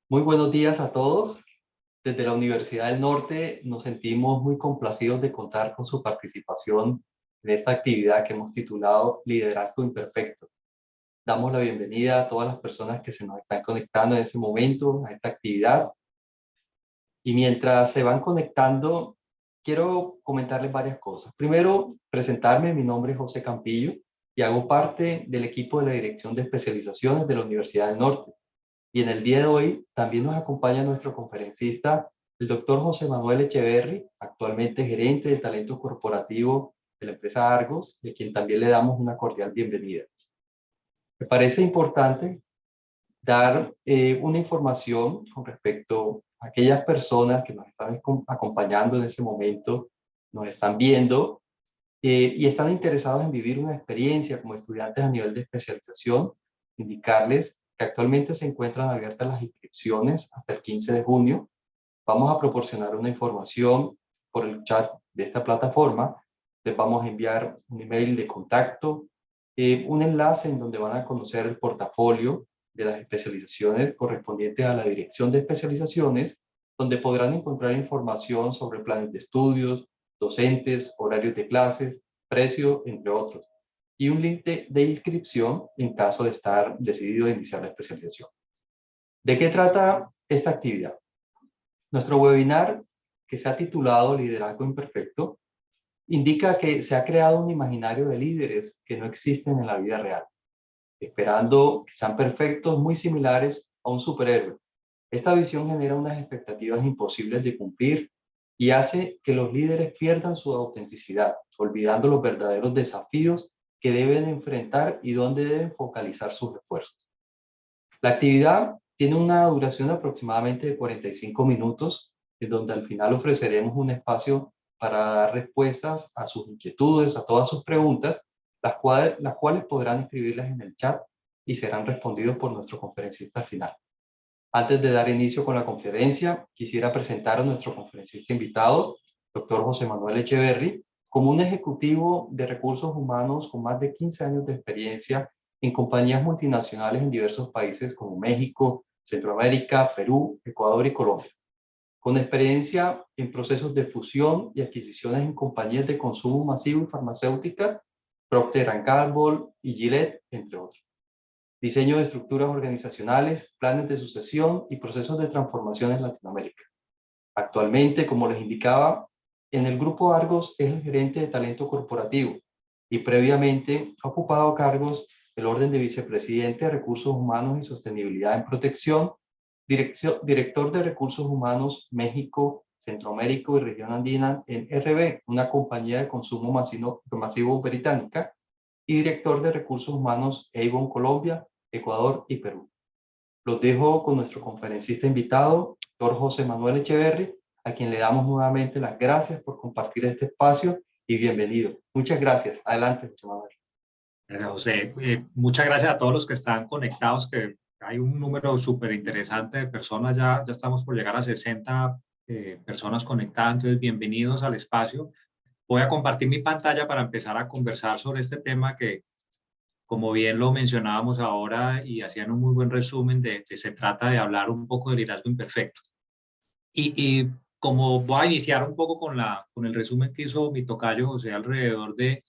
Muy buenos días a todos. Desde la Universidad del Norte nos sentimos muy complacidos de contar con su participación en esta actividad que hemos titulado Liderazgo Imperfecto. Damos la bienvenida a todas las personas que se nos están conectando en ese momento a esta actividad. Y mientras se van conectando, quiero comentarles varias cosas. Primero, presentarme. Mi nombre es José Campillo y hago parte del equipo de la Dirección de Especializaciones de la Universidad del Norte. Y en el día de hoy también nos acompaña nuestro conferencista, el doctor José Manuel Echeverry, actualmente gerente de talento corporativo de la empresa Argos, y a quien también le damos una cordial bienvenida. Me parece importante dar una información con respecto a aquellas personas que nos están acompañando en ese momento, nos están viendo y están interesados en vivir una experiencia como estudiantes a nivel de especialización. Indicarles que actualmente se encuentran abiertas las inscripciones hasta el 15 de junio. Vamos a proporcionar una información por el chat de esta plataforma. Les vamos a enviar un email de contacto, un enlace en donde van a conocer el portafolio de las especializaciones correspondientes a la dirección de especializaciones, donde podrán encontrar información sobre planes de estudios, docentes, horarios de clases, precio, entre otros, y un link de inscripción en caso de estar decidido a iniciar la especialización. ¿De qué trata esta actividad? Nuestro webinar, que se ha titulado Liderazgo Imperfecto, indica que se ha creado un imaginario de líderes que no existen en la vida real, esperando que sean perfectos, muy similares a un superhéroe. Esta visión genera unas expectativas imposibles de cumplir y hace que los líderes pierdan su autenticidad, olvidando los verdaderos desafíos que deben enfrentar y dónde deben focalizar sus esfuerzos. La actividad tiene una duración de aproximadamente de 45 minutos, en donde al final ofreceremos un espacio para dar respuestas a sus inquietudes, a todas sus preguntas, las cuales podrán escribirlas en el chat y serán respondidos por nuestro conferencista al final. Antes de dar inicio con la conferencia, quisiera presentar a nuestro conferencista invitado, doctor José Manuel Echeverry, como un ejecutivo de recursos humanos con más de 15 años de experiencia en compañías multinacionales en diversos países como México, Centroamérica, Perú, Ecuador y Colombia. Con experiencia en procesos de fusión y adquisiciones en compañías de consumo masivo y farmacéuticas, Procter & Gamble y Gillette, entre otros. Diseño de estructuras organizacionales, planes de sucesión y procesos de transformación en Latinoamérica. Actualmente, como les indicaba, en el Grupo Argos es el gerente de talento corporativo y previamente ha ocupado cargos del orden de vicepresidente de Recursos Humanos y Sostenibilidad en Protección, director de Recursos Humanos México, Centroamérica y Región Andina en RB, una compañía de consumo masivo británica, y director de Recursos Humanos Avon Colombia, Ecuador y Perú. Los dejo con nuestro conferencista invitado, doctor José Manuel Echeverry, a quien le damos nuevamente las gracias por compartir este espacio y bienvenido. Muchas gracias. Adelante, José Manuel. Gracias, José. Muchas gracias a todos los que están conectados, que hay un número súper interesante de personas, ya estamos por llegar a 60 personas conectadas, entonces bienvenidos al espacio. Voy a compartir mi pantalla para empezar a conversar sobre este tema que, como bien lo mencionábamos ahora y hacían un muy buen resumen de se trata de hablar un poco de liderazgo imperfecto. Y como voy a iniciar un poco con el resumen que hizo mi tocayo José alrededor de,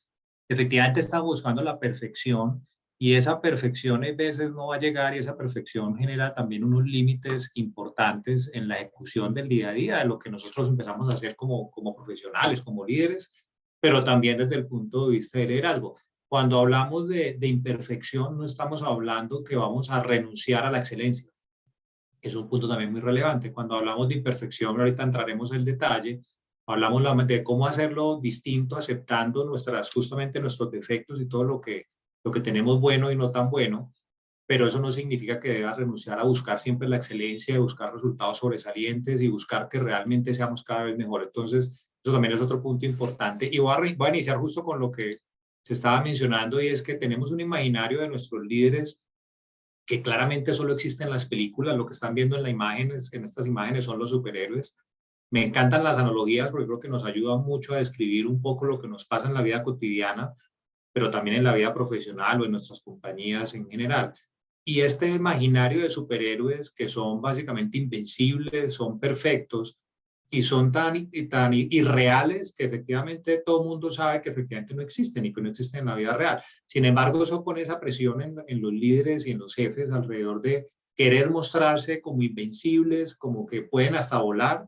efectivamente estamos buscando la perfección y esa perfección a veces no va a llegar y esa perfección genera también unos límites importantes en la ejecución del día a día, de lo que nosotros empezamos a hacer como profesionales, como líderes, pero también desde el punto de vista del liderazgo. Cuando hablamos de imperfección, no estamos hablando que vamos a renunciar a la excelencia. Es un punto también muy relevante. Cuando hablamos de imperfección, ahorita entraremos en el detalle, hablamos de cómo hacerlo distinto, aceptando justamente nuestros defectos y todo lo que tenemos bueno y no tan bueno, pero eso no significa que deba renunciar a buscar siempre la excelencia, buscar resultados sobresalientes y buscar que realmente seamos cada vez mejor. Entonces, eso también es otro punto importante. Y voy a iniciar justo con lo que se estaba mencionando y es que tenemos un imaginario de nuestros líderes que claramente solo existe en las películas. Lo que están viendo en las imágenes, en estas imágenes, son los superhéroes. Me encantan las analogías porque creo que nos ayudan mucho a describir un poco lo que nos pasa en la vida cotidiana, pero también en la vida profesional o en nuestras compañías en general. Y este imaginario de superhéroes que son básicamente invencibles, son perfectos y son tan irreales que efectivamente todo el mundo sabe que efectivamente no existen y que no existen en la vida real. Sin embargo, eso pone esa presión en los líderes y en los jefes alrededor de querer mostrarse como invencibles, como que pueden hasta volar,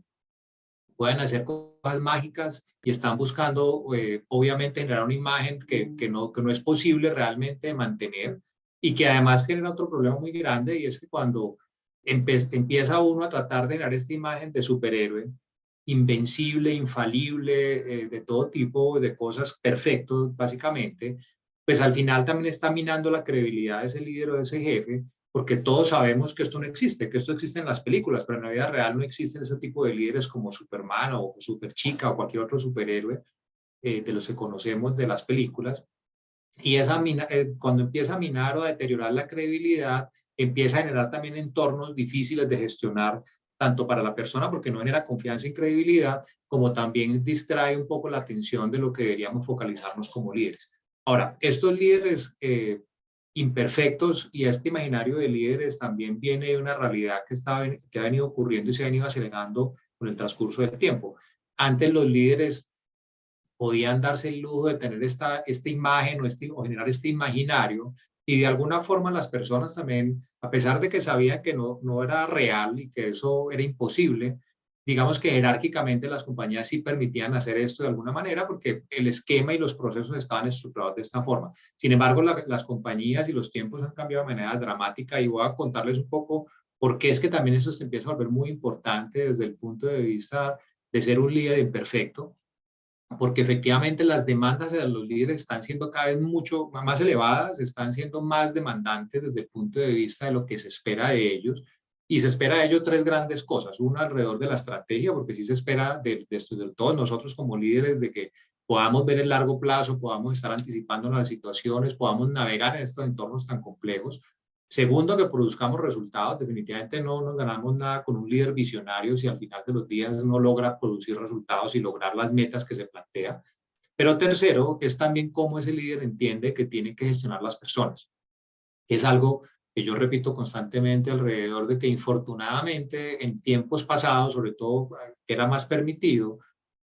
pueden hacer cosas mágicas y están buscando, obviamente, generar una imagen que no es posible realmente mantener y que además tiene otro problema muy grande y es que cuando empieza uno a tratar de generar esta imagen de superhéroe, invencible, infalible, de todo tipo de cosas, perfectos, básicamente, pues al final también está minando la credibilidad de ese líder o de ese jefe, porque todos sabemos que esto no existe, que esto existe en las películas, pero en la vida real no existen ese tipo de líderes como Superman o Superchica o cualquier otro superhéroe de los que conocemos de las películas. Y cuando empieza a minar o a deteriorar la credibilidad, empieza a generar también entornos difíciles de gestionar, tanto para la persona porque no genera confianza y credibilidad, como también distrae un poco la atención de lo que deberíamos focalizarnos como líderes. Ahora, estos líderes imperfectos y este imaginario de líderes también viene de una realidad que ha venido ocurriendo y se ha venido acelerando con el transcurso del tiempo. Antes los líderes podían darse el lujo de tener esta imagen o generar este imaginario y de alguna forma las personas también, a pesar de que sabían que no era real y que eso era imposible, digamos que jerárquicamente las compañías sí permitían hacer esto de alguna manera porque el esquema y los procesos estaban estructurados de esta forma. Sin embargo, las compañías y los tiempos han cambiado de manera dramática y voy a contarles un poco por qué es que también eso se empieza a volver muy importante desde el punto de vista de ser un líder imperfecto, porque efectivamente las demandas de los líderes están siendo cada vez mucho más elevadas, están siendo más demandantes desde el punto de vista de lo que se espera de ellos. Y se espera de ellos tres grandes cosas. Una, alrededor de la estrategia, porque sí se espera de todos nosotros como líderes de que podamos ver el largo plazo, podamos estar anticipando las situaciones, podamos navegar en estos entornos tan complejos. Segundo, que produzcamos resultados. Definitivamente no nos ganamos nada con un líder visionario si al final de los días no logra producir resultados y lograr las metas que se plantea. Pero tercero, es también cómo ese líder entiende que tiene que gestionar las personas. Es algo que yo repito constantemente alrededor de que infortunadamente en tiempos pasados, sobre todo que era más permitido,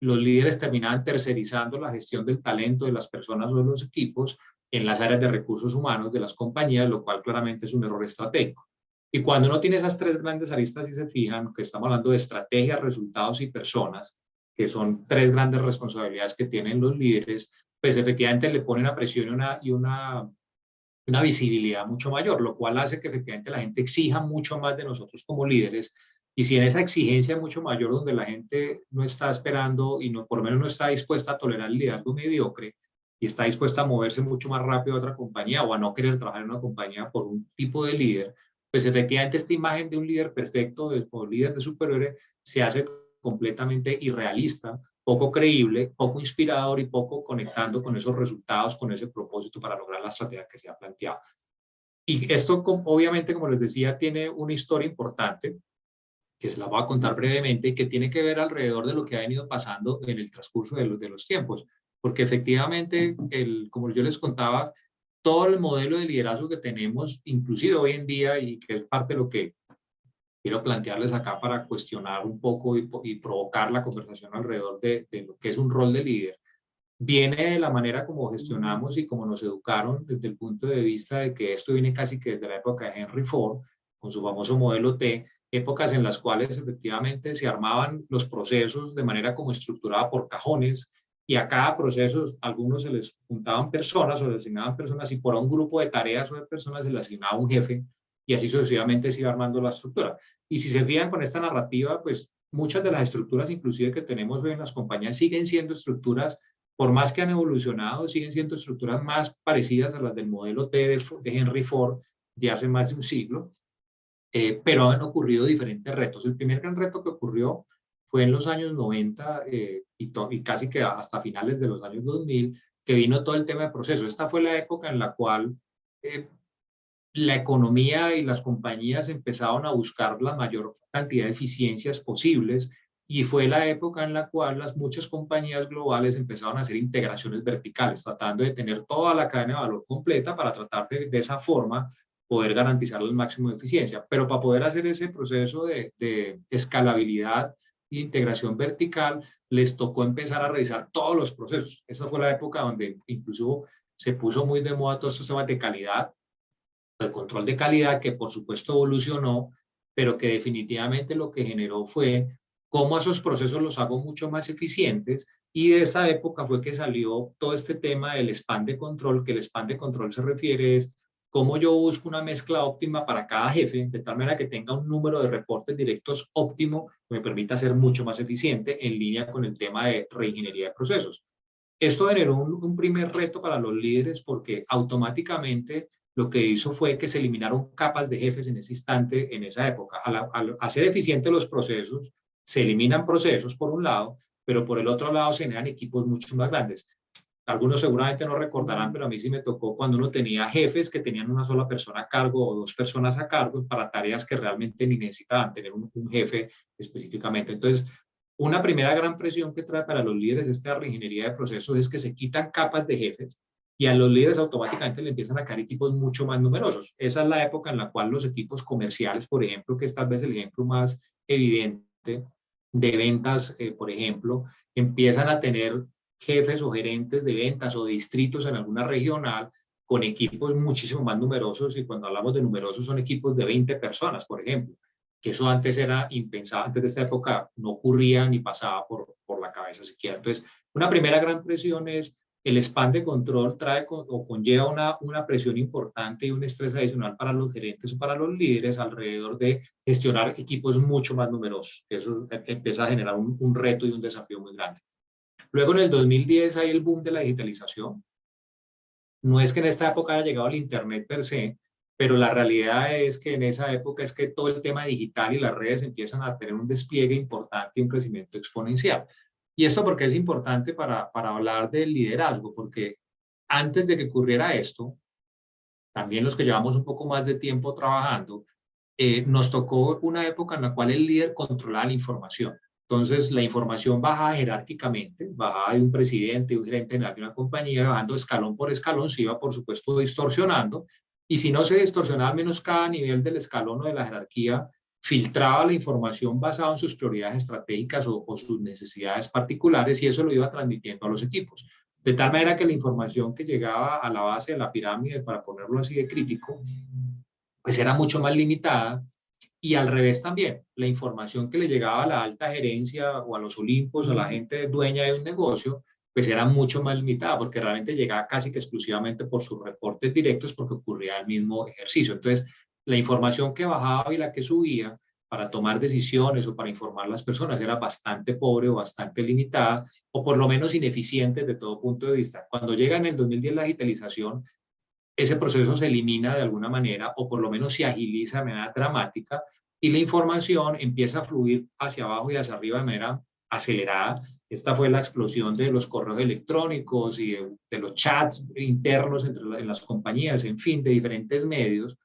los líderes terminaban tercerizando la gestión del talento de las personas o de los equipos en las áreas de recursos humanos de las compañías, lo cual claramente es un error estratégico. Y cuando uno tiene esas tres grandes aristas y se fijan, que estamos hablando de estrategia, resultados y personas, que son tres grandes responsabilidades que tienen los líderes, pues efectivamente le pone una presión una visibilidad mucho mayor, lo cual hace que efectivamente la gente exija mucho más de nosotros como líderes. Y si en esa exigencia mucho mayor donde la gente no está esperando y no, por lo menos no está dispuesta a tolerar el liderazgo mediocre y está dispuesta a moverse mucho más rápido a otra compañía o a no querer trabajar en una compañía por un tipo de líder, pues efectivamente esta imagen de un líder perfecto o líder de superhéroe se hace completamente irrealista, poco creíble, poco inspirador y poco conectando con esos resultados, con ese propósito para lograr la estrategia que se ha planteado. Y esto, obviamente, como les decía, tiene una historia importante que se la voy a contar brevemente y que tiene que ver alrededor de lo que ha venido pasando en el transcurso de los tiempos. Porque efectivamente, como yo les contaba, todo el modelo de liderazgo que tenemos, inclusive hoy en día, y que es parte de lo que quiero plantearles acá para cuestionar un poco y provocar la conversación alrededor de lo que es un rol de líder, viene de la manera como gestionamos y como nos educaron desde el punto de vista de que esto viene casi que desde la época de Henry Ford, con su famoso modelo T, épocas en las cuales efectivamente se armaban los procesos de manera como estructurada por cajones y a cada proceso algunos se les juntaban personas o les asignaban personas y por un grupo de tareas o de personas se les asignaba un jefe y así sucesivamente se iba armando la estructura. Y si se fijan con esta narrativa, pues muchas de las estructuras inclusive que tenemos hoy en las compañías siguen siendo estructuras por más que han evolucionado, siguen siendo estructuras más parecidas a las del modelo T de Henry Ford de hace más de un siglo, pero han ocurrido diferentes retos. El primer gran reto que ocurrió fue en los años 90 y casi que hasta finales de los años 2000, que vino todo el tema de procesos. Esta fue la época en la cual eh, la economía y las compañías empezaron a buscar la mayor cantidad de eficiencias posibles y fue la época en la cual muchas compañías globales empezaron a hacer integraciones verticales, tratando de tener toda la cadena de valor completa para tratar de esa forma poder garantizar el máximo de eficiencia. Pero para poder hacer ese proceso de escalabilidad e integración vertical, les tocó empezar a revisar todos los procesos. Esa fue la época donde incluso se puso muy de moda todos estos temas de calidad, de control de calidad, que por supuesto evolucionó, pero que definitivamente lo que generó fue cómo esos procesos los hago mucho más eficientes, y de esa época fue que salió todo este tema del span de control, que el span de control se refiere es cómo yo busco una mezcla óptima para cada jefe, de tal manera que tenga un número de reportes directos óptimo que me permita ser mucho más eficiente en línea con el tema de reingeniería de procesos. Esto generó un primer reto para los líderes porque automáticamente lo que hizo fue que se eliminaron capas de jefes en ese instante, en esa época. Al hacer eficientes los procesos, se eliminan procesos por un lado, pero por el otro lado se generan equipos mucho más grandes. Algunos seguramente no recordarán, pero a mí sí me tocó cuando uno tenía jefes que tenían una sola persona a cargo o dos personas a cargo para tareas que realmente ni necesitaban tener un jefe específicamente. Entonces, una primera gran presión que trae para los líderes esta reingeniería de procesos es que se quitan capas de jefes y a los líderes automáticamente le empiezan a caer equipos mucho más numerosos. Esa es la época en la cual los equipos comerciales, por ejemplo, que es tal vez el ejemplo más evidente de ventas, por ejemplo, empiezan a tener jefes o gerentes de ventas o distritos en alguna regional con equipos muchísimo más numerosos, y cuando hablamos de numerosos son equipos de 20 personas, por ejemplo, que eso antes era impensado, antes de esta época no ocurría ni pasaba por la cabeza siquiera. Entonces, una primera gran presión es el span de control trae o conlleva una presión importante y un estrés adicional para los gerentes o para los líderes alrededor de gestionar equipos mucho más numerosos. Eso empieza a generar un reto y un desafío muy grande. Luego en el 2010 hay el boom de la digitalización. No es que en esta época haya llegado el Internet per se, pero la realidad es que en esa época es que todo el tema digital y las redes empiezan a tener un despliegue importante y un crecimiento exponencial. Y esto porque es importante para hablar del liderazgo, porque antes de que ocurriera esto, también los que llevamos un poco más de tiempo trabajando, nos tocó una época en la cual el líder controlaba la información. Entonces, la información bajaba jerárquicamente, bajaba de un presidente, de un gerente general de una compañía, bajando escalón por escalón, se iba, por supuesto, distorsionando. Y si no se distorsionaba, al menos cada nivel del escalón o de la jerarquía filtraba la información basada en sus prioridades estratégicas o sus necesidades particulares, y eso lo iba transmitiendo a los equipos. De tal manera que la información que llegaba a la base de la pirámide, para ponerlo así de crítico, pues era mucho más limitada. Y al revés también, la información que le llegaba a la alta gerencia o a los Olimpos, a la gente dueña de un negocio, pues era mucho más limitada, porque realmente llegaba casi que exclusivamente por sus reportes directos, porque ocurría el mismo ejercicio. Entonces, la información que bajaba y la que subía para tomar decisiones o para informar a las personas era bastante pobre o bastante limitada, o por lo menos ineficiente desde todo punto de vista. Cuando llega en el 2010 la digitalización, ese proceso se elimina de alguna manera o por lo menos se agiliza de manera dramática, y la información empieza a fluir hacia abajo y hacia arriba de manera acelerada. Esta fue la explosión de los correos electrónicos y de los chats internos en las compañías, en fin, de diferentes medios,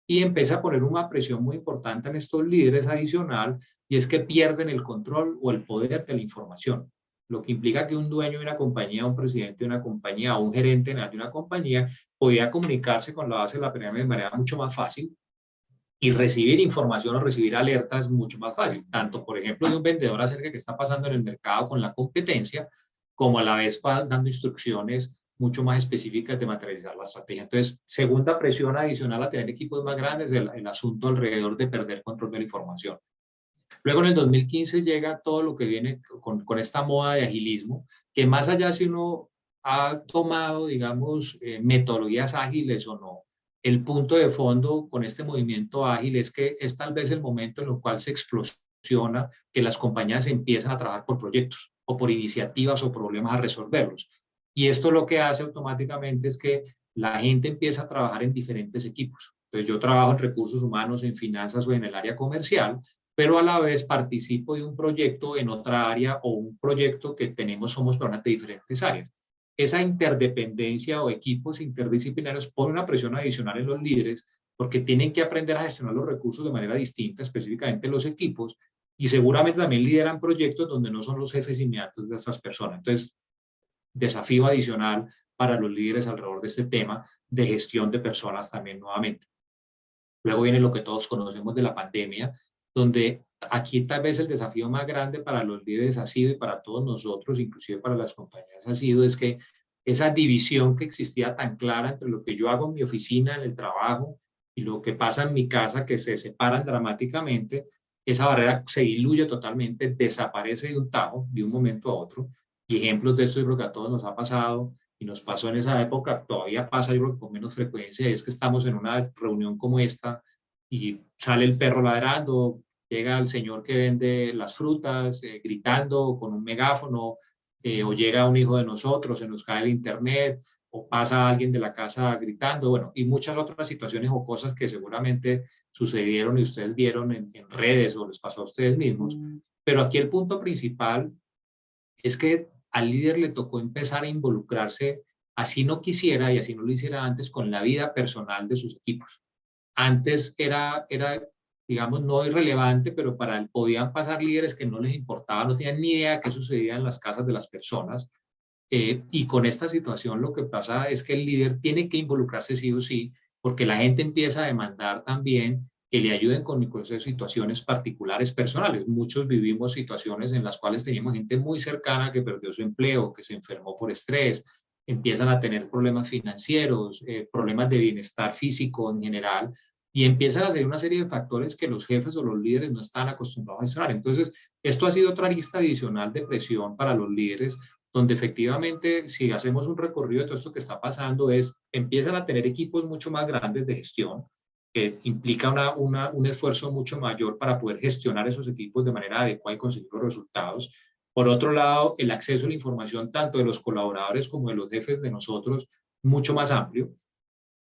y empieza a poner una presión muy importante en estos líderes adicional, y es que pierden el control o el poder de la información, lo que implica que un dueño de una compañía, un presidente de una compañía o un gerente de una compañía podía comunicarse con la base de la pirámide de manera mucho más fácil y recibir información o recibir alertas mucho más fácil, tanto por ejemplo de un vendedor acerca de qué está pasando en el mercado con la competencia, como a la vez dando instrucciones mucho más específicas de materializar la estrategia. Entonces, segunda presión adicional a tener equipos más grandes, el asunto alrededor de perder control de la información. Luego en el 2015 llega todo lo que viene con esta moda de agilismo, que más allá si uno ha tomado, digamos, metodologías ágiles o no, el punto de fondo con este movimiento ágil es que es tal vez el momento en el cual se explosiona que las compañías empiezan a trabajar por proyectos o por iniciativas o problemas a resolverlos. Y esto lo que hace automáticamente es que la gente empieza a trabajar en diferentes equipos. Entonces yo trabajo en recursos humanos, en finanzas o en el área comercial, pero a la vez participo de un proyecto en otra área o un proyecto que tenemos, somos personas de diferentes áreas. Esa interdependencia o equipos interdisciplinarios pone una presión adicional en los líderes, porque tienen que aprender a gestionar los recursos de manera distinta, específicamente los equipos, y seguramente también lideran proyectos donde no son los jefes inmediatos de estas personas. Entonces, desafío adicional para los líderes alrededor de este tema de gestión de personas también nuevamente. Luego viene lo que todos conocemos de la pandemia, donde aquí tal vez el desafío más grande para los líderes ha sido, y para todos nosotros, inclusive para las compañías, ha sido es que esa división que existía tan clara entre lo que yo hago en mi oficina, en el trabajo, y lo que pasa en mi casa, que se separan dramáticamente, esa barrera se diluye totalmente, desaparece de un tajo, de un momento a otro. Y ejemplos de esto yo creo que a todos nos ha pasado y nos pasó en esa época, todavía pasa yo creo que con menos frecuencia, es que estamos en una reunión como esta y sale el perro ladrando, llega el señor que vende las frutas gritando con un megáfono, o llega un hijo de nosotros, se nos cae el internet, o pasa alguien de la casa gritando, bueno, y muchas otras situaciones o cosas que seguramente sucedieron y ustedes vieron en redes o les pasó a ustedes mismos. Pero aquí el punto principal es que al líder le tocó empezar a involucrarse, así no quisiera y así no lo hiciera antes, con la vida personal de sus equipos. Antes era, digamos, no irrelevante, pero para él podían pasar líderes que no les importaba, no tenían ni idea qué sucedía en las casas de las personas. Y con esta situación lo que pasa es que el líder tiene que involucrarse sí o sí, porque la gente empieza a demandar también que le ayuden con esas situaciones particulares personales. Muchos vivimos situaciones en las cuales teníamos gente muy cercana que perdió su empleo, que se enfermó por estrés, empiezan a tener problemas financieros, problemas de bienestar físico en general, y empiezan a hacer una serie de factores que los jefes o los líderes no están acostumbrados a gestionar. Entonces, esto ha sido otra lista adicional de presión para los líderes, donde efectivamente, si hacemos un recorrido de todo esto que está pasando, empiezan a tener equipos mucho más grandes de gestión, que implica un esfuerzo mucho mayor para poder gestionar esos equipos de manera adecuada y conseguir los resultados. Por otro lado, el acceso a la información tanto de los colaboradores como de los jefes de nosotros, mucho más amplio,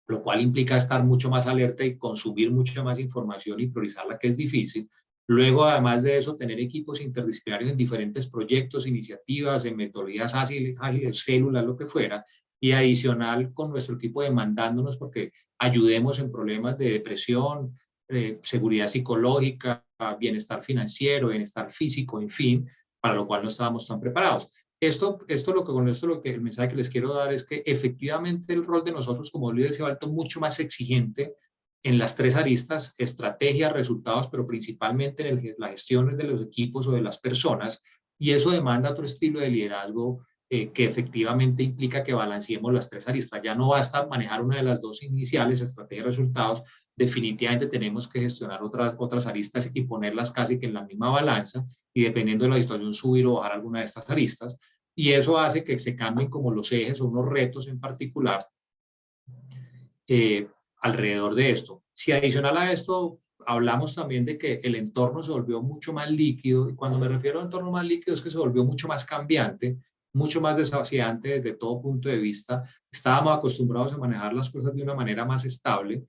lo cual implica estar mucho más alerta y consumir mucha más información y priorizarla, que es difícil. Luego, además de eso, tener equipos interdisciplinarios en diferentes proyectos, iniciativas, en metodologías ágiles, células, lo que fuera, y adicional con nuestro equipo demandándonos porque ayudemos en problemas de depresión, seguridad psicológica, bienestar financiero, bienestar físico, en fin, para lo cual no estábamos tan preparados. Lo que el mensaje que les quiero dar es que efectivamente el rol de nosotros como líderes se ha vuelto mucho más exigente en las tres aristas: estrategia, resultados, pero principalmente en la gestión de los equipos o de las personas, y eso demanda otro estilo de liderazgo que efectivamente implica que balanceemos las tres aristas. Ya no basta manejar una de las dos iniciales, estrategia y resultados, definitivamente tenemos que gestionar otras aristas y ponerlas casi que en la misma balanza, y dependiendo de la situación subir o bajar alguna de estas aristas, y eso hace que se cambien como los ejes o unos retos en particular eh, alrededor de esto. Si adicional a esto hablamos también de que el entorno se volvió mucho más líquido, y cuando me refiero a entorno más líquido es que se volvió mucho más cambiante, mucho más desafiante desde todo punto de vista. Estábamos acostumbrados a manejar las cosas de una manera más estable,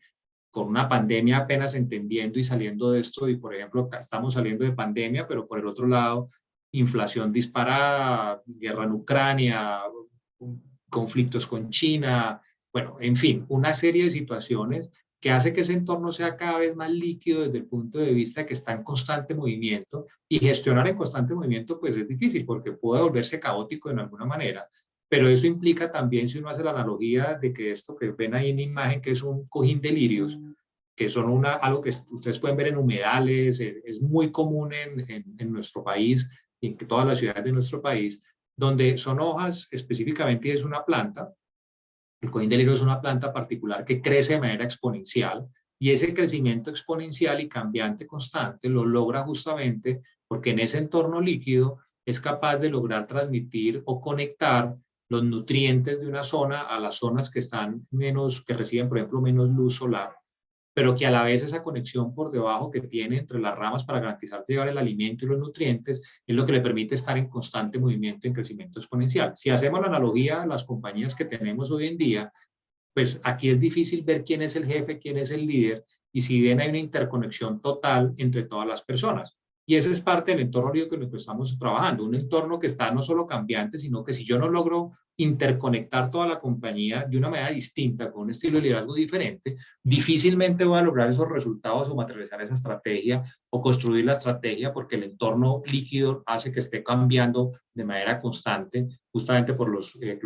con una pandemia apenas entendiendo y saliendo de esto, y por ejemplo estamos saliendo de pandemia, pero por el otro lado, inflación disparada, guerra en Ucrania, conflictos con China, bueno, en fin, una serie de situaciones que hace que ese entorno sea cada vez más líquido desde el punto de vista que está en constante movimiento, y gestionar en constante movimiento pues es difícil porque puede volverse caótico en alguna manera, pero eso implica también, si uno hace la analogía de que esto que ven ahí en imagen, que es un cojín de lirios, que son algo que ustedes pueden ver en humedales, es muy común en nuestro país y en todas las ciudades de nuestro país, donde son hojas específicamente, y es una planta. El cojín de lirio es una planta particular que crece de manera exponencial, y ese crecimiento exponencial y cambiante constante lo logra justamente porque en ese entorno líquido es capaz de lograr transmitir o conectar los nutrientes de una zona a las zonas que están menos, que reciben, por ejemplo, menos luz solar, pero que a la vez esa conexión por debajo que tiene entre las ramas para garantizar llevar el alimento y los nutrientes es lo que le permite estar en constante movimiento, en crecimiento exponencial. Si hacemos la analogía a las compañías que tenemos hoy en día, pues aquí es difícil ver quién es el jefe, quién es el líder, y si bien hay una interconexión total entre todas las personas. Y ese es parte del entorno con el que estamos trabajando, un entorno que está no solo cambiante, sino que si yo no logro interconectar toda la compañía de una manera distinta, con un estilo de liderazgo diferente, difícilmente voy a lograr esos resultados o materializar esa estrategia o construir la estrategia, porque el entorno líquido hace que esté cambiando de manera constante, justamente por lo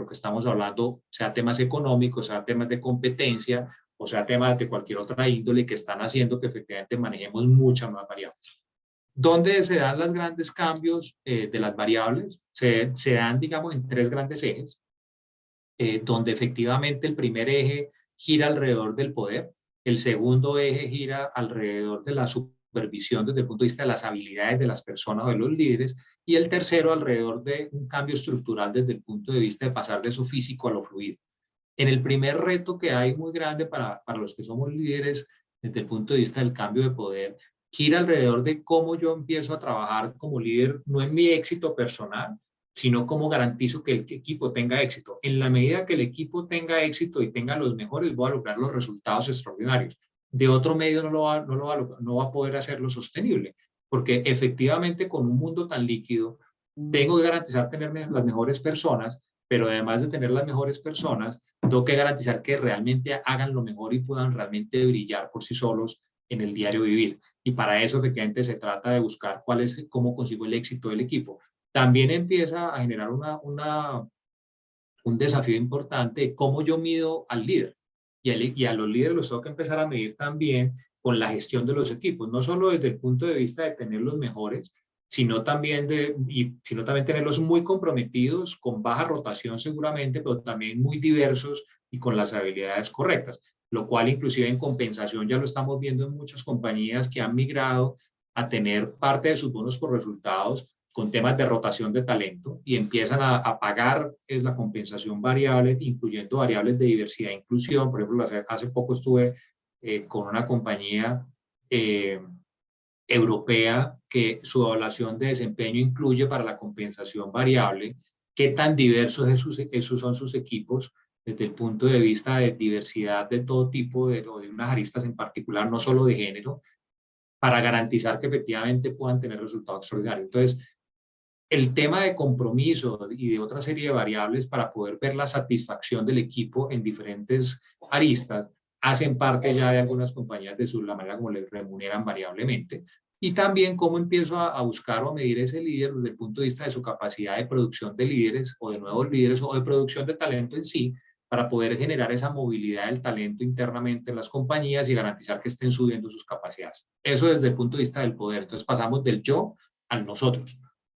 que estamos hablando, sea temas económicos, sea temas de competencia o sea, temas de cualquier otra índole que están haciendo que efectivamente manejemos muchas más variables. ¿Dónde se dan los grandes cambios de las variables? Se dan, digamos, en tres grandes ejes, donde efectivamente el primer eje gira alrededor del poder, el segundo eje gira alrededor de la supervisión desde el punto de vista de las habilidades de las personas o de los líderes, y el tercero alrededor de un cambio estructural desde el punto de vista de pasar de eso físico a lo fluido. En el primer reto que hay muy grande para los que somos líderes desde el punto de vista del cambio de poder, gira alrededor de cómo yo empiezo a trabajar como líder, no en mi éxito personal, sino cómo garantizo que el equipo tenga éxito. En la medida que el equipo tenga éxito y tenga los mejores, voy a lograr los resultados extraordinarios. De otro medio no va a poder hacerlo sostenible, porque efectivamente con un mundo tan líquido, tengo que garantizar tener las mejores personas, pero además de tener las mejores personas, tengo que garantizar que realmente hagan lo mejor y puedan realmente brillar por sí solos en el diario vivir. Y para eso efectivamente se trata de buscar cómo consigo el éxito del equipo. También empieza a generar un desafío importante de cómo yo mido al líder. Y a los líderes los tengo que empezar a medir también con la gestión de los equipos, no solo desde el punto de vista de tener los mejores, sino también tenerlos muy comprometidos, con baja rotación seguramente, pero también muy diversos y con las habilidades correctas, lo cual inclusive en compensación ya lo estamos viendo en muchas compañías que han migrado a tener parte de sus bonos por resultados con temas de rotación de talento y empiezan a pagar es la compensación variable, incluyendo variables de diversidad e inclusión. Por ejemplo, hace poco estuve con una compañía europea que su evaluación de desempeño incluye para la compensación variable qué tan diversos esos son sus equipos desde el punto de vista de diversidad de todo tipo, o de unas aristas en particular, no solo de género, para garantizar que efectivamente puedan tener resultados extraordinarios. Entonces, el tema de compromiso y de otra serie de variables para poder ver la satisfacción del equipo en diferentes aristas hacen parte ya de algunas compañías de la manera como les remuneran variablemente. Y también cómo empiezo a buscar o a medir ese líder desde el punto de vista de su capacidad de producción de líderes o de nuevos líderes o de producción de talento en sí, para poder generar esa movilidad del talento internamente en las compañías y garantizar que estén subiendo sus capacidades. Eso desde el punto de vista del poder. Entonces pasamos del yo al nosotros,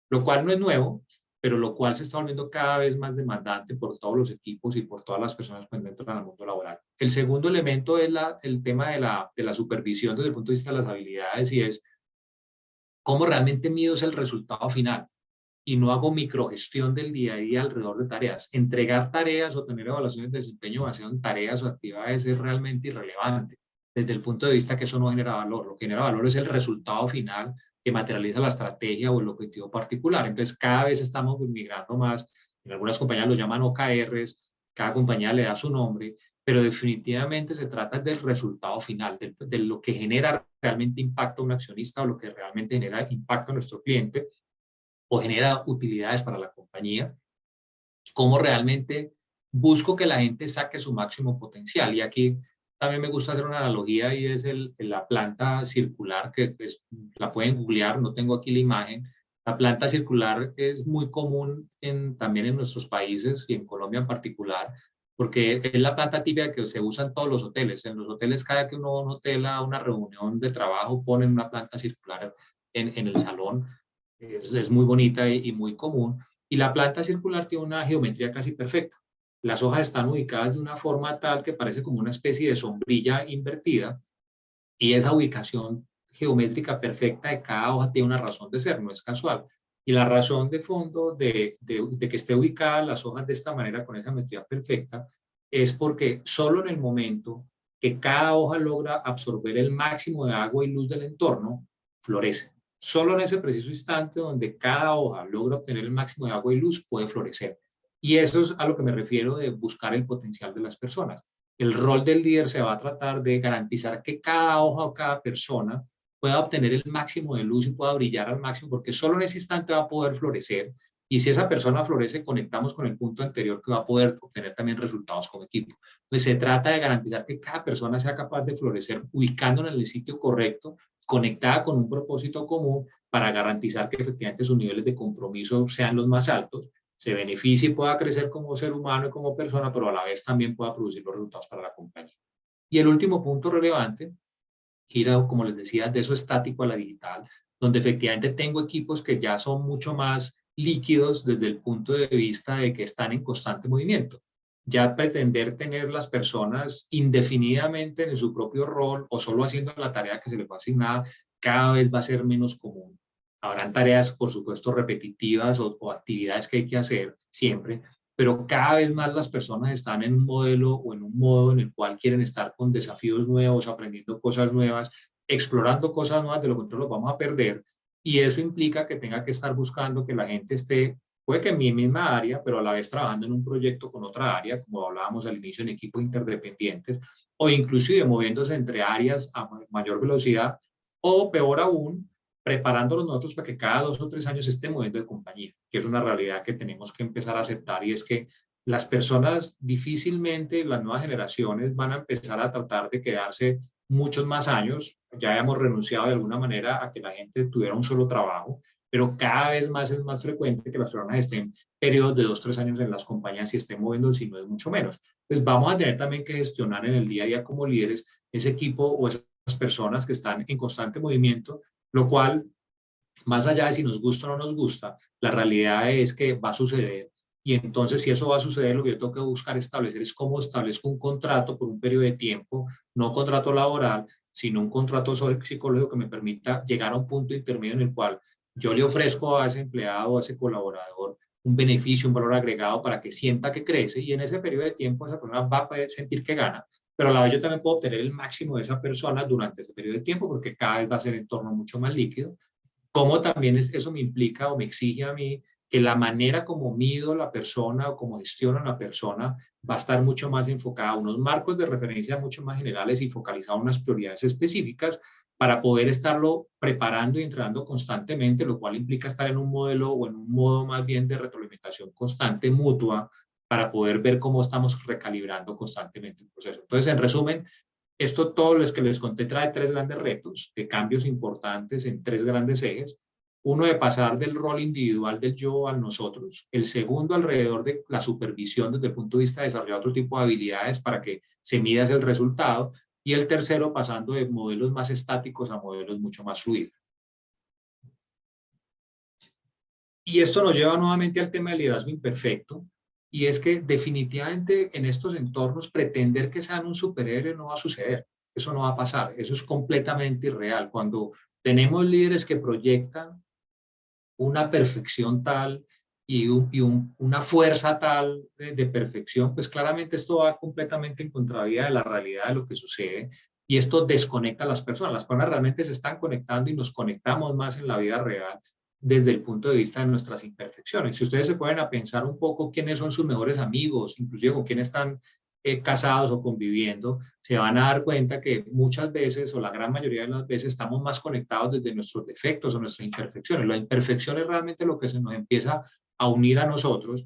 lo cual no es nuevo, pero lo cual se está volviendo cada vez más demandante por todos los equipos y por todas las personas que entran al mundo laboral. El segundo elemento es el tema de la supervisión desde el punto de vista de las habilidades, y es cómo realmente mido el resultado final y no hago microgestión del día a día alrededor de tareas. Entregar tareas o tener evaluaciones de desempeño basado en tareas o actividades es realmente irrelevante desde el punto de vista que eso no genera valor. Lo que genera valor es el resultado final que materializa la estrategia o el objetivo particular. Entonces, cada vez estamos migrando más. En algunas compañías lo llaman OKRs, cada compañía le da su nombre, pero definitivamente se trata del resultado final, de lo que genera realmente impacto a un accionista o lo que realmente genera impacto a nuestro cliente o genera utilidades para la compañía, cómo realmente busco que la gente saque su máximo potencial. Y aquí también me gusta hacer una analogía, y es la planta circular, que la pueden googlear, no tengo aquí la imagen. La planta circular es muy común también en nuestros países y en Colombia en particular, porque es la planta típica que se usa en todos los hoteles. En los hoteles, cada que uno va a un hotel a una reunión de trabajo, ponen una planta circular en el salón. Es muy bonita y muy común. Y la planta circular tiene una geometría casi perfecta. Las hojas están ubicadas de una forma tal que parece como una especie de sombrilla invertida, y esa ubicación geométrica perfecta de cada hoja tiene una razón de ser, no es casual. Y la razón de fondo de que esté ubicada las hojas de esta manera, con esa geometría perfecta, es porque solo en el momento que cada hoja logra absorber el máximo de agua y luz del entorno, florece. Solo en ese preciso instante donde cada hoja logra obtener el máximo de agua y luz, puede florecer. Y eso es a lo que me refiero de buscar el potencial de las personas. El rol del líder se va a tratar de garantizar que cada hoja o cada persona pueda obtener el máximo de luz y pueda brillar al máximo, porque solo en ese instante va a poder florecer. Y si esa persona florece, conectamos con el punto anterior, que va a poder obtener también resultados como equipo. Entonces se trata de garantizar que cada persona sea capaz de florecer ubicándola en el sitio correcto, conectada con un propósito común, para garantizar que efectivamente sus niveles de compromiso sean los más altos, se beneficie y pueda crecer como ser humano y como persona, pero a la vez también pueda producir los resultados para la compañía. Y el último punto relevante, ir a, como les decía, de eso estático a la digital, donde efectivamente tengo equipos que ya son mucho más líquidos desde el punto de vista de que están en constante movimiento. Ya pretender tener las personas indefinidamente en su propio rol o solo haciendo la tarea que se les va asignada, cada vez va a ser menos común. Habrán tareas, por supuesto, repetitivas o actividades que hay que hacer siempre, pero cada vez más las personas están en un modelo o en un modo en el cual quieren estar con desafíos nuevos, aprendiendo cosas nuevas, explorando cosas nuevas, de lo contrario los vamos a perder, y eso implica que tenga que estar buscando que la gente esté, puede que en mi misma área, pero a la vez trabajando en un proyecto con otra área, como hablábamos al inicio, en equipos interdependientes, o inclusive moviéndose entre áreas a mayor velocidad, o peor aún, preparándonos nosotros para que cada 2 o 3 años se esté moviendo de compañía, que es una realidad que tenemos que empezar a aceptar, y es que las personas difícilmente, las nuevas generaciones, van a empezar a tratar de quedarse muchos más años. Ya hemos renunciado de alguna manera a que la gente tuviera un solo trabajo, pero cada vez más es más frecuente que las personas estén periodos de 2 o 3 años en las compañías y estén moviendo, si no es mucho menos. Pues vamos a tener también que gestionar en el día a día como líderes ese equipo o esas personas que están en constante movimiento, lo cual, más allá de si nos gusta o no nos gusta, la realidad es que va a suceder. Y entonces, si eso va a suceder, lo que yo tengo que buscar establecer es cómo establezco un contrato por un periodo de tiempo, no contrato laboral, sino un contrato psicológico que me permita llegar a un punto intermedio en el cual yo le ofrezco a ese empleado, a ese colaborador, un beneficio, un valor agregado para que sienta que crece, y en ese periodo de tiempo esa persona va a poder sentir que gana, pero a la vez yo también puedo obtener el máximo de esa persona durante ese periodo de tiempo, porque cada vez va a ser el entorno mucho más líquido. Cómo también eso me implica o me exige a mí que la manera como mido la persona o como gestiono a la persona va a estar mucho más enfocada a unos marcos de referencia mucho más generales y focalizado en unas prioridades específicas, para poder estarlo preparando y entrenando constantemente, lo cual implica estar en un modelo o en un modo más bien de retroalimentación constante, mutua, para poder ver cómo estamos recalibrando constantemente el proceso. Entonces, en resumen, esto, todo lo que les conté, trae 3 grandes retos de cambios importantes en 3 grandes ejes. Uno, de pasar del rol individual del yo al nosotros. El segundo, alrededor de la supervisión desde el punto de vista de desarrollar otro tipo de habilidades para que se mida el resultado. Y el tercero, pasando de modelos más estáticos a modelos mucho más fluidos. Y esto nos lleva nuevamente al tema del liderazgo imperfecto, y es que definitivamente en estos entornos pretender que sean un superhéroe no va a suceder, eso no va a pasar, eso es completamente irreal. Cuando tenemos líderes que proyectan una perfección tal una fuerza tal de perfección, pues claramente esto va completamente en contravía de la realidad de lo que sucede, y esto desconecta a las personas. Las personas realmente se están conectando y nos conectamos más en la vida real desde el punto de vista de nuestras imperfecciones. Si ustedes se pueden a pensar un poco quiénes son sus mejores amigos, inclusive con quiénes están casados o conviviendo, se van a dar cuenta que muchas veces, o la gran mayoría de las veces, estamos más conectados desde nuestros defectos o nuestras imperfecciones. La imperfección es realmente lo que se nos empieza a unir a nosotros,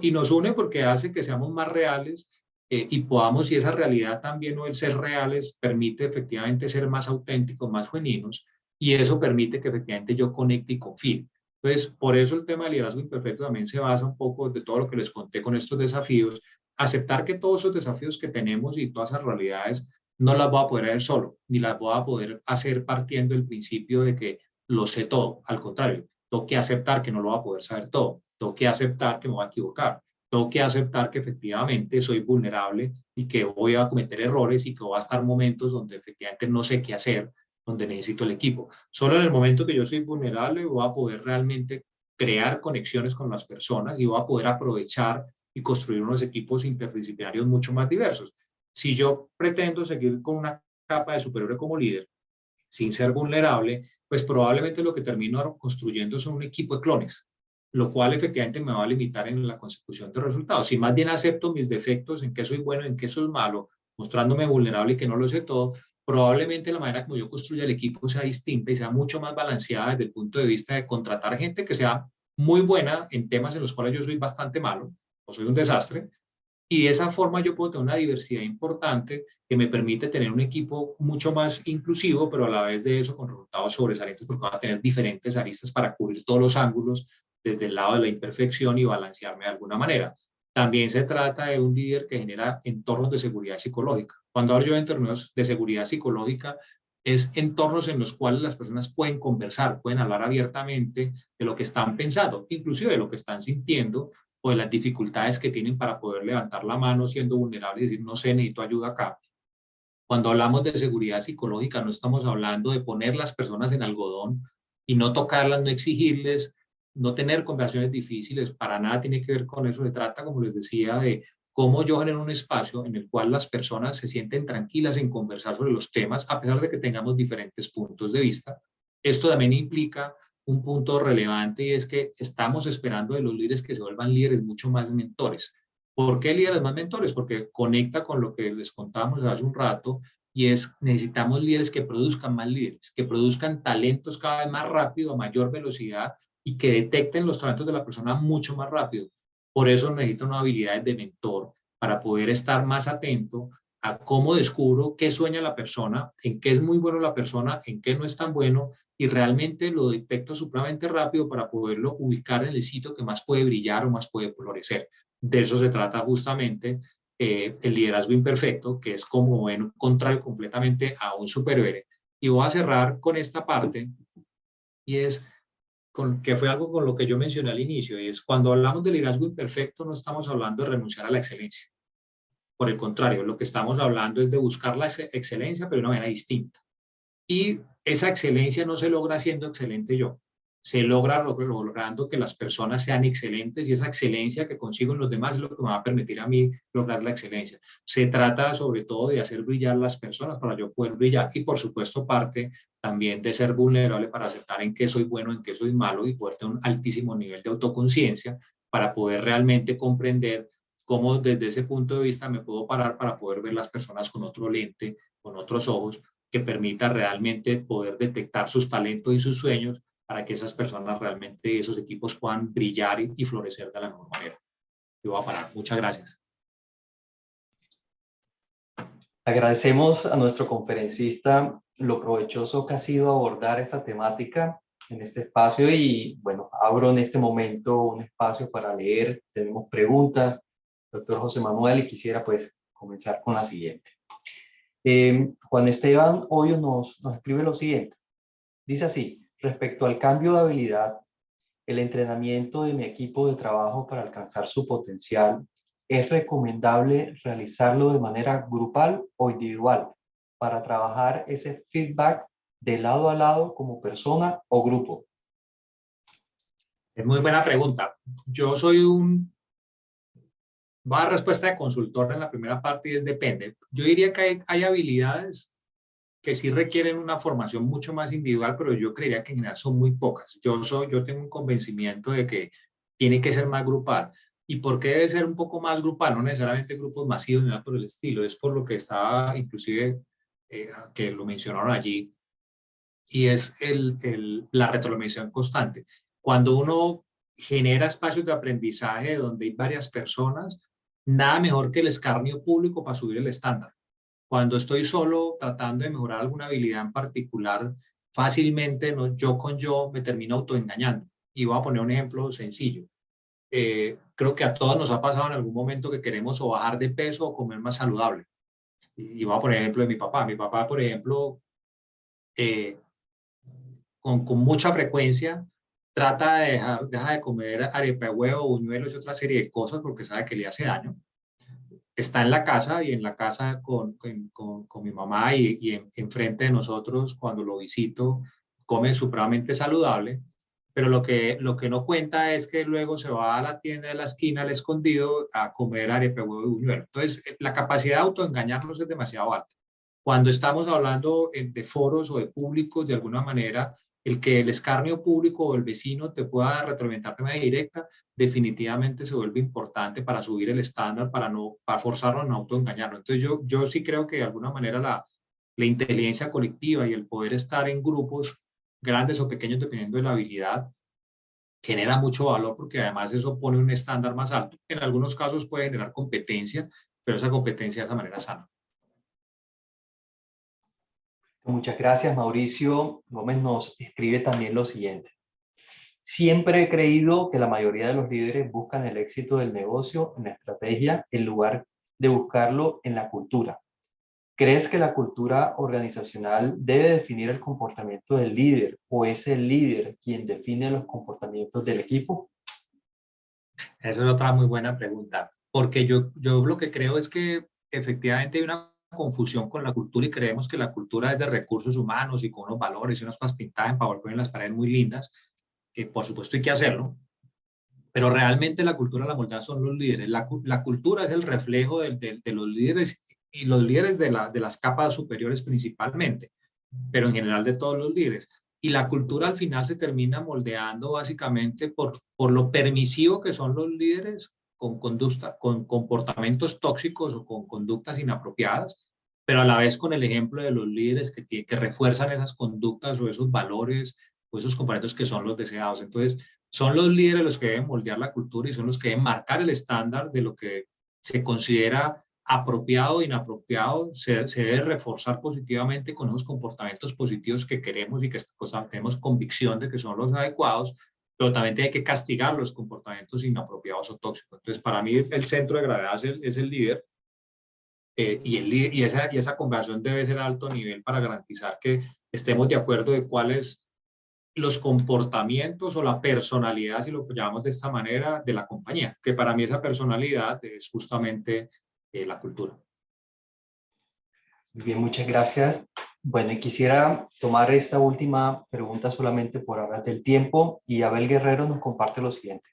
y nos une porque hace que seamos más reales, y podamos, y esa realidad también, o el ser reales, permite efectivamente ser más auténticos, más genuinos, y eso permite que efectivamente yo conecte y confíe. Entonces, por eso el tema del liderazgo imperfecto también se basa un poco de todo lo que les conté con estos desafíos, aceptar que todos esos desafíos que tenemos y todas esas realidades no las voy a poder hacer solo, ni las voy a poder hacer partiendo del principio de que lo sé todo. Al contrario, tengo que aceptar que no lo voy a poder saber todo, tengo que aceptar que me voy a equivocar, tengo que aceptar que efectivamente soy vulnerable y que voy a cometer errores y que voy a estar momentos donde efectivamente no sé qué hacer, donde necesito el equipo. Solo en el momento que yo soy vulnerable voy a poder realmente crear conexiones con las personas y voy a poder aprovechar y construir unos equipos interdisciplinarios mucho más diversos. Si yo pretendo seguir con una capa de superhéroe como líder, sin ser vulnerable, pues probablemente lo que termino construyendo son un equipo de clones, lo cual efectivamente me va a limitar en la consecución de resultados. Si más bien acepto mis defectos, en qué soy bueno, en qué soy malo, mostrándome vulnerable y que no lo sé todo, probablemente la manera como yo construya el equipo sea distinta y sea mucho más balanceada desde el punto de vista de contratar gente que sea muy buena en temas en los cuales yo soy bastante malo o soy un desastre, y de esa forma yo puedo tener una diversidad importante que me permite tener un equipo mucho más inclusivo, pero a la vez de eso con resultados sobresalientes, porque va a tener diferentes aristas para cubrir todos los ángulos desde el lado de la imperfección y balancearme de alguna manera. También se trata de un líder que genera entornos de seguridad psicológica. Cuando hablo yo de entornos de seguridad psicológica, es entornos en los cuales las personas pueden conversar, pueden hablar abiertamente de lo que están pensando, inclusive de lo que están sintiendo o de las dificultades que tienen para poder levantar la mano siendo vulnerable y decir, no sé, necesito ayuda acá. Cuando hablamos de seguridad psicológica, no estamos hablando de poner las personas en algodón y no tocarlas, no exigirles, no tener conversaciones difíciles, para nada tiene que ver con eso. Se trata, como les decía, de cómo yo genero un espacio en el cual las personas se sienten tranquilas en conversar sobre los temas, a pesar de que tengamos diferentes puntos de vista. Esto también implica un punto relevante y es que estamos esperando de los líderes que se vuelvan líderes mucho más mentores. ¿Por qué líderes más mentores? Porque conecta con lo que les contábamos hace un rato y es necesitamos líderes que produzcan más líderes, que produzcan talentos cada vez más rápido, a mayor velocidad y que detecten los talentos de la persona mucho más rápido. Por eso necesito unas habilidades de mentor para poder estar más atento a cómo descubro qué sueña la persona, en qué es muy bueno la persona, en qué no es tan bueno y realmente lo detecto supremamente rápido para poderlo ubicar en el sitio que más puede brillar o más puede florecer. De eso se trata justamente el liderazgo imperfecto, que es como ven contrario completamente a un superhéroe. Y voy a cerrar con esta parte, y es que fue algo con lo que yo mencioné al inicio, y es cuando hablamos de liderazgo imperfecto no estamos hablando de renunciar a la excelencia. Por el contrario, lo que estamos hablando es de buscar la excelencia, pero de una manera distinta. Y esa excelencia no se logra siendo excelente yo, se logra logrando que las personas sean excelentes y esa excelencia que consigo en los demás es lo que me va a permitir a mí lograr la excelencia. Se trata sobre todo de hacer brillar las personas para yo poder brillar y por supuesto parte también de ser vulnerable para aceptar en qué soy bueno, en qué soy malo y poder tener un altísimo nivel de autoconciencia para poder realmente comprender cómo desde ese punto de vista me puedo parar para poder ver las personas con otro lente, con otros ojos que permita realmente poder detectar sus talentos y sus sueños para que esas personas realmente, esos equipos puedan brillar y florecer de la mejor manera. Yo voy a parar. Muchas gracias. Agradecemos a nuestro conferencista lo provechoso que ha sido abordar esta temática en este espacio y bueno, abro en este momento un espacio para leer. Tenemos preguntas, doctor José Manuel, y quisiera pues comenzar con la siguiente. Juan Esteban Hoyos nos escribe lo siguiente. Dice así, respecto al cambio de habilidad, el entrenamiento de mi equipo de trabajo para alcanzar su potencial, ¿es recomendable realizarlo de manera grupal o individual para trabajar ese feedback de lado a lado como persona o grupo? Es muy buena pregunta. Yo soy va a respuesta de consultor en la primera parte y es depende. Yo diría que hay habilidades que sí requieren una formación mucho más individual, pero yo creería que en general son muy pocas. Yo tengo un convencimiento de que tiene que ser más grupal. ¿Y por qué debe ser un poco más grupal? No necesariamente grupos masivos ni nada por el estilo, es por lo que estaba inclusive, que lo mencionaron allí, y es la retroalimentación constante. Cuando uno genera espacios de aprendizaje donde hay varias personas, nada mejor que el escarnio público para subir el estándar. Cuando estoy solo tratando de mejorar alguna habilidad en particular, fácilmente yo con yo me termino autoengañando. Y voy a poner un ejemplo sencillo. Creo que a todos nos ha pasado en algún momento que queremos o bajar de peso o comer más saludable. Y voy a poner el ejemplo de mi papá. Mi papá, por ejemplo, eh, con mucha frecuencia trata de deja de comer arepa de huevo, buñuelos y otra serie de cosas porque sabe que le hace daño. Está en la casa y en la casa con mi mamá y enfrente de nosotros cuando lo visito come supremamente saludable, pero lo que no cuenta es que luego se va a la tienda de la esquina al escondido a comer arepa, huevo y buñuelo. Entonces, la capacidad de autoengañarnos es demasiado alta. Cuando estamos hablando de foros o de públicos, de alguna manera, el que el escarnio público o el vecino te pueda retroalimentar de manera directa definitivamente se vuelve importante para subir el estándar, para forzarlo a no autoengañarlo. Entonces yo sí creo que de alguna manera la inteligencia colectiva y el poder estar en grupos grandes o pequeños dependiendo de la habilidad genera mucho valor porque además eso pone un estándar más alto. En algunos casos puede generar competencia, pero esa competencia de esa manera sana. Muchas gracias. Mauricio Gómez nos escribe también lo siguiente. Siempre he creído que la mayoría de los líderes buscan el éxito del negocio en la estrategia en lugar de buscarlo en la cultura. ¿Crees que la cultura organizacional debe definir el comportamiento del líder o es el líder quien define los comportamientos del equipo? Esa es otra muy buena pregunta, porque yo lo que creo es que efectivamente hay una confusión con la cultura y creemos que la cultura es de recursos humanos y con unos valores y unas cosas pintadas en PowerPoint en las paredes muy lindas, que por supuesto hay que hacerlo, pero realmente la cultura la moldean son los líderes. La cultura es el reflejo de los líderes y los líderes de las capas superiores principalmente, pero en general de todos los líderes. Y la cultura al final se termina moldeando básicamente por lo permisivo que son los líderes con comportamientos tóxicos o con conductas inapropiadas, pero a la vez con el ejemplo de los líderes que refuerzan esas conductas o esos valores o esos comportamientos que son los deseados. Entonces, son los líderes los que deben moldear la cultura y son los que deben marcar el estándar de lo que se considera apropiado o inapropiado, se debe reforzar positivamente con esos comportamientos positivos que queremos y que tenemos convicción de que son los adecuados, pero también hay que castigar los comportamientos inapropiados o tóxicos. Entonces, para mí el centro de gravedad es el líder, y esa conversación debe ser a alto nivel para garantizar que estemos de acuerdo de cuáles los comportamientos o la personalidad, si lo llamamos de esta manera, de la compañía, que para mí esa personalidad es justamente la cultura. Muy bien, muchas gracias. Bueno, y quisiera tomar esta última pregunta solamente por hablar del tiempo y Abel Guerrero nos comparte lo siguiente.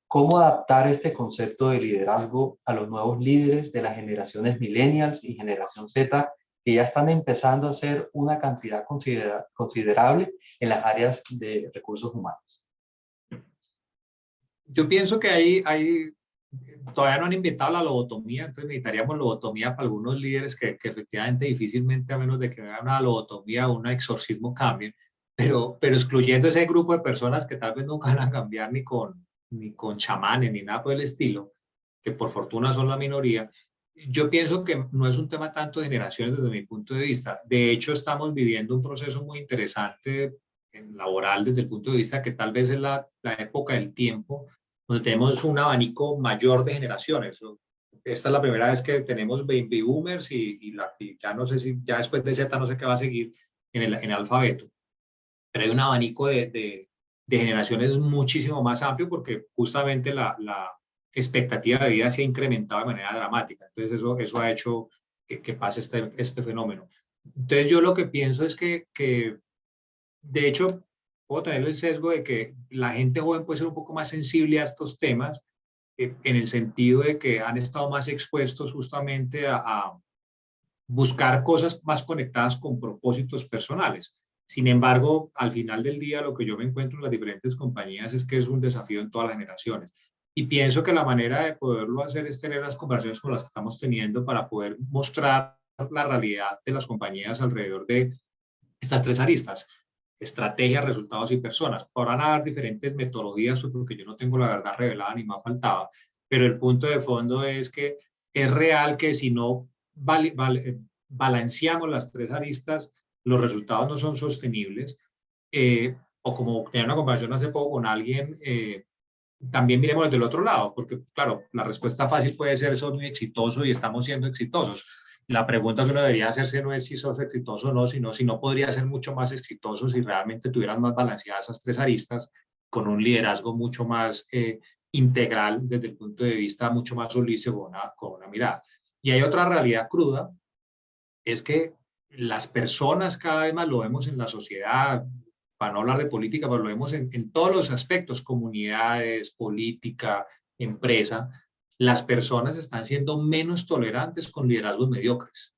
¿Cómo adaptar este concepto de liderazgo a los nuevos líderes de las generaciones millennials y generación Z que ya están empezando a hacer una cantidad considerable en las áreas de recursos humanos? Yo pienso que todavía no han inventado la lobotomía, entonces necesitaríamos lobotomía para algunos líderes que efectivamente difícilmente, a menos de que hagan una lobotomía o un exorcismo, cambien, pero excluyendo ese grupo de personas que tal vez nunca van a cambiar ni con chamanes ni nada por el estilo, que por fortuna son la minoría. Yo pienso que no es un tema tanto de generaciones desde mi punto de vista. De hecho, estamos viviendo un proceso muy interesante laboral desde el punto de vista que tal vez es la época del tiempo donde tenemos un abanico mayor de generaciones. Esta es la primera vez que tenemos baby boomers y ya no sé si, ya después de Z no sé qué va a seguir en el alfabeto, pero hay un abanico de generaciones muchísimo más amplio porque justamente la expectativa de vida se ha incrementado de manera dramática. Entonces eso ha hecho que pase este fenómeno. Entonces yo lo que pienso es que de hecho, puedo tener el sesgo de que la gente joven puede ser un poco más sensible a estos temas, en el sentido de que han estado más expuestos justamente a buscar cosas más conectadas con propósitos personales. Sin embargo, al final del día, lo que yo me encuentro en las diferentes compañías es que es un desafío en todas las generaciones. Y pienso que la manera de poderlo hacer es tener las conversaciones con las que estamos teniendo para poder mostrar la realidad de las compañías alrededor de estas tres aristas: estrategia, resultados y personas. Podrán haber diferentes metodologías, pues, porque yo no tengo la verdad revelada ni más faltaba, pero el punto de fondo es que es real que si no balanceamos las tres aristas, los resultados no son sostenibles. O como tenía una conversación hace poco con alguien, también miremos del otro lado, porque claro, la respuesta fácil puede ser: soy muy exitoso y estamos siendo exitosos. La pregunta que uno debería hacerse no es si sos exitoso o no, sino si no podría ser mucho más exitoso si realmente tuvieran más balanceadas esas tres aristas, con un liderazgo mucho más integral desde el punto de vista mucho más holístico, con una mirada. Y hay otra realidad cruda, es que las personas cada vez más lo vemos en la sociedad, para no hablar de política, pero lo vemos en todos los aspectos: comunidades, política, empresa. Las personas están siendo menos tolerantes con liderazgos mediocres.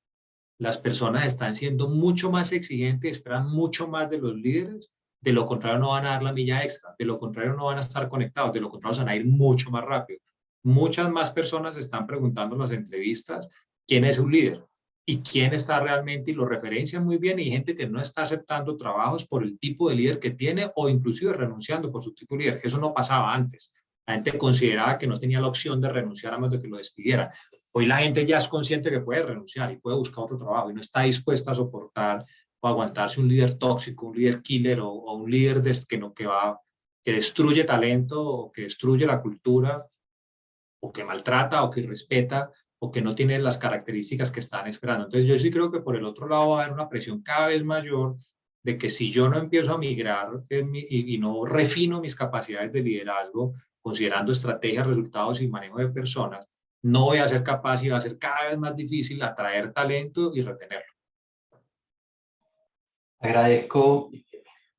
Las personas están siendo mucho más exigentes, esperan mucho más de los líderes. De lo contrario, no van a dar la milla extra. De lo contrario, no van a estar conectados. De lo contrario, se van a ir mucho más rápido. Muchas más personas están preguntando en las entrevistas quién es un líder y quién está realmente, y lo referencian muy bien. Y hay gente que no está aceptando trabajos por el tipo de líder que tiene, o inclusive renunciando por su tipo de líder. Eso no pasaba antes. La gente consideraba que no tenía la opción de renunciar a menos de que lo despidieran. Hoy la gente ya es consciente que puede renunciar y puede buscar otro trabajo y no está dispuesta a soportar o aguantarse un líder tóxico, un líder killer, o un líder que va que destruye talento, o que destruye la cultura, o que maltrata, o que irrespeta, o que no tiene las características que están esperando. Entonces yo sí creo que por el otro lado va a haber una presión cada vez mayor de que si yo no empiezo a migrar y no refino mis capacidades de liderazgo, considerando estrategias, resultados y manejo de personas, no voy a ser capaz y va a ser cada vez más difícil atraer talento y retenerlo. Agradezco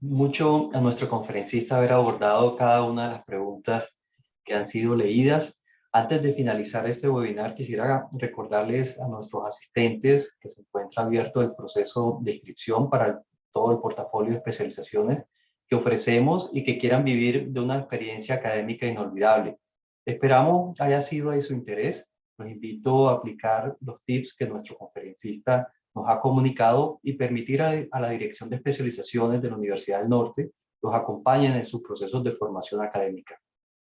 mucho a nuestro conferencista haber abordado cada una de las preguntas que han sido leídas. Antes de finalizar este webinar, quisiera recordarles a nuestros asistentes que se encuentra abierto el proceso de inscripción para todo el portafolio de especializaciones que ofrecemos y que quieran vivir de una experiencia académica inolvidable. Esperamos haya sido de su interés. Los invito a aplicar los tips que nuestro conferencista nos ha comunicado y permitir a la Dirección de Especializaciones de la Universidad del Norte los acompañen en sus procesos de formación académica.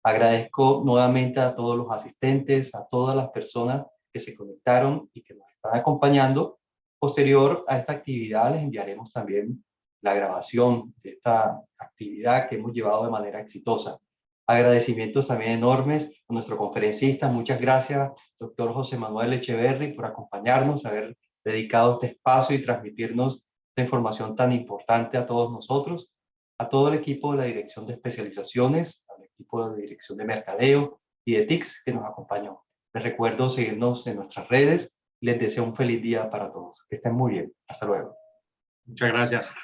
Agradezco nuevamente a todos los asistentes, a todas las personas que se conectaron y que nos están acompañando. Posterior a esta actividad les enviaremos también la grabación de esta actividad que hemos llevado de manera exitosa. Agradecimientos también enormes a nuestro conferencista. Muchas gracias, doctor José Manuel Echeverry, por acompañarnos, haber dedicado este espacio y transmitirnos esta información tan importante a todos nosotros, a todo el equipo de la Dirección de Especializaciones, al equipo de Dirección de Mercadeo y de TICS que nos acompañó. Les recuerdo seguirnos en nuestras redes y les deseo un feliz día para todos. Que estén muy bien. Hasta luego. Muchas gracias.